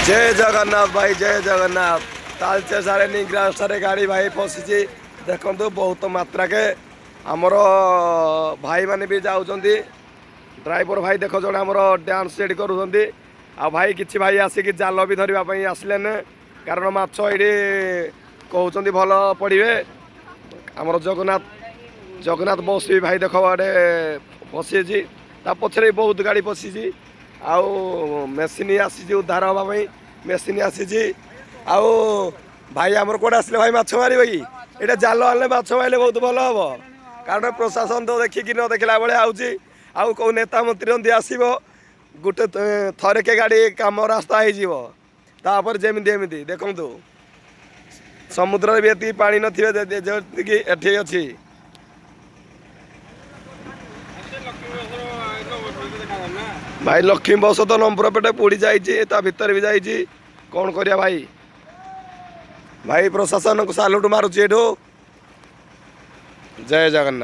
जय जगन्नाथ भाई जय जगन्नाथ तालचे सारे निग्रा सारे गाड़ी भाई फसी देखु बहुत मात्रा के आमर भाई माने भी जाउछंती ड्राइवर भाई देख जड़े आमर डांस सेट करुँच आ भाई किछि भाई आसिक जाल भी धरवाई आसले कारण माछ ये कहते भल पड़े आमर जगन्नाथ जगन्नाथ बस भी भाई देख आड़े फसी पछरे बहुत गाड़ी फसी आउ मेसीन आसी उद्धार हाँपाई मेसीन आसी आउ भाई आमर कौटे आसले भाई माछ मारे कि ये जाल आने माछ मारे बहुत भल हम कारण प्रशासन तो देखिकी न देखला बेले आउ कौ नेता मंत्री जदि आसब गोटे थरे के गाड़ी कम रास्ता होपर जमी देखु समुद्र भी ये पा नए अच्छी भाई लक्ष्मी बस तो नंबर पेटे पोड़ी जा भितर भी जाइए कौन करिया भाई भाई प्रशासन को सालुट मारुची जय जगन्नाथ।